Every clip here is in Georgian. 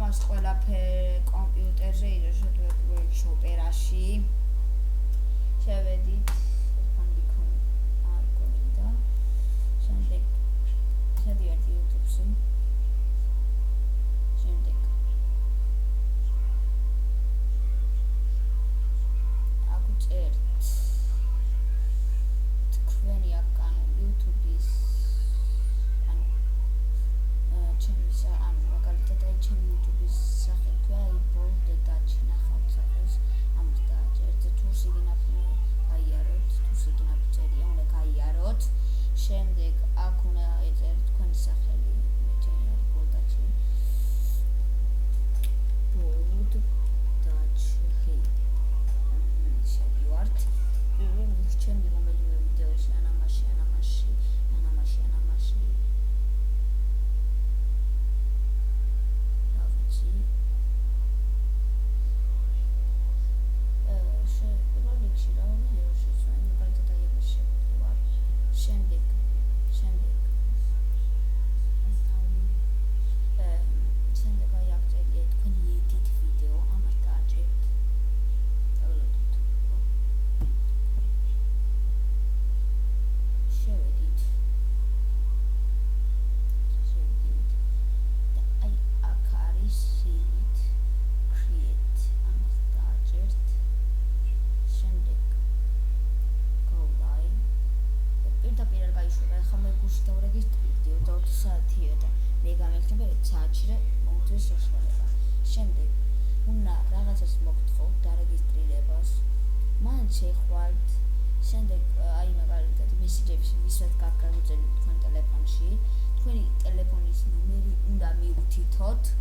ას ყველაფერი კომპიუტერზე ირაშოთ ოპერაში შევედით ფანდიქონ არ გონდა შემდეგ შედიართ YouTube-ში შემდეგ აგუწერთ თქვენი აკანო YouTube-ის ჩემის მაგალითად ჩემი YouTube-ის სახე თქვა იბოლდე დაჩი ნახავთ სახეს ამას დააჭერთ თუ სიგნაფი გაიაროთ თუ სიგნაფი წერია უნდა გაიაროთ შემდეგ აქ უნდა ეწერთ თქვენი სახელი მე ჩემი ბოლდაჩი ბოლდაჩი შევივართ ჩემი რომელიმე ვიდეოში ანამაში შემდეგ უნდა რაღაცას მოგთხოვთ დარეგისტრირებას მან შეხვალთ შემდეგ აი მაგალითად მესიჯებში ვისაც გაგაგზავნით თქვენ ტელეფონში თქვენი ტელეფონის ნომერი უნდა მივთითოთ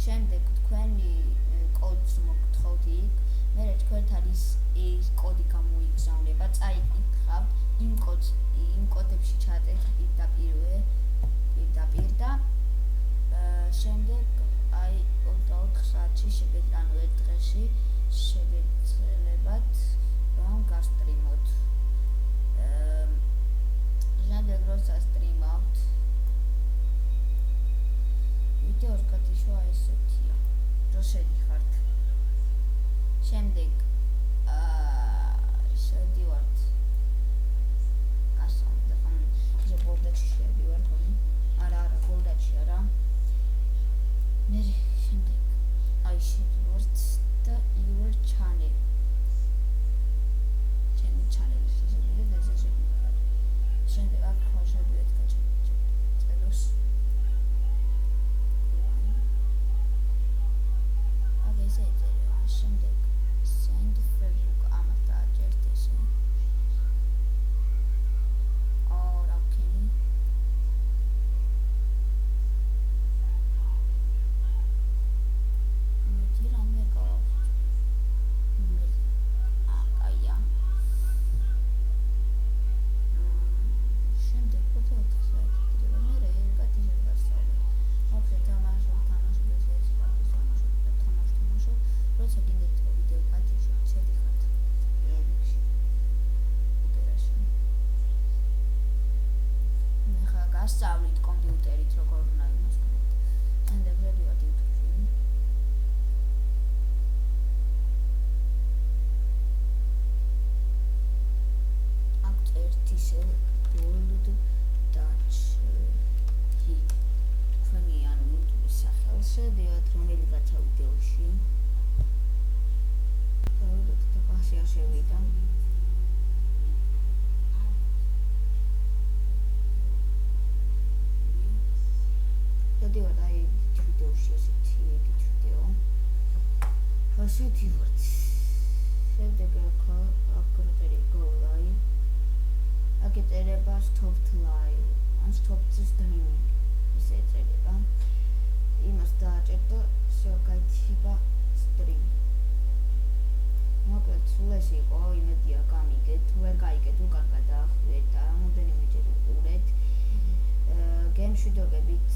შემდეგ თქვენი კოდს მოგთხოვთ იქ მერე თქვენთან ის კოდი გამოიგზავნება წაიკითხავთ იმ კოდებში ჩატეთ პირდაპირ და შემდეგ აი 24 საათში შეგეძლანო ერთ დღეში შეგეძლებათ რომ გასტრიმოთ შემდეგ როცა სტრიმავთ ვიდეოს გათიშვა ესეთია რო შედიხართ შემდეგ შედივართ გასავთ ხომ ბოლდაჩი შედივართ არა ბოლდაჩი არა მე შემდეგ აი შევივართ და your channel ჩემი channel-ი შევიდეთ და შევიდეთ შემდეგ აქ ხოშებიეთ წეროს აქ ესე წერია შემდეგ send Facebook ამას დააჭერთ ესე ორ ოკეი სწავლით კომპიუტერით როგორ უნდა იმასკნოთ შემდეგ ვიდეოთ YouTube-ში აქ წერთ ისე ბოლდაჩი თქვენი ანუ YouTube-ის სახელს შედიოთ რომელიღაცა ვიდეოში დავიდეთ და პასია შევიდა შედივართ აი ვიდეოში ესეთი ვიდეო შედივართ შემდეგ აქ როწერი go live აქ ეწერება stop live ან stop streaming ესე ეწერება იმას დააჭერთ და შეგაიჩება stream მოკლედ სულ ეს იყო იმედია გამიგეთ თუ ვერ გაიგეთ უკან გადაახვიეთ და რამოდენიმეჯერ უყურეთ გემშვიდობებით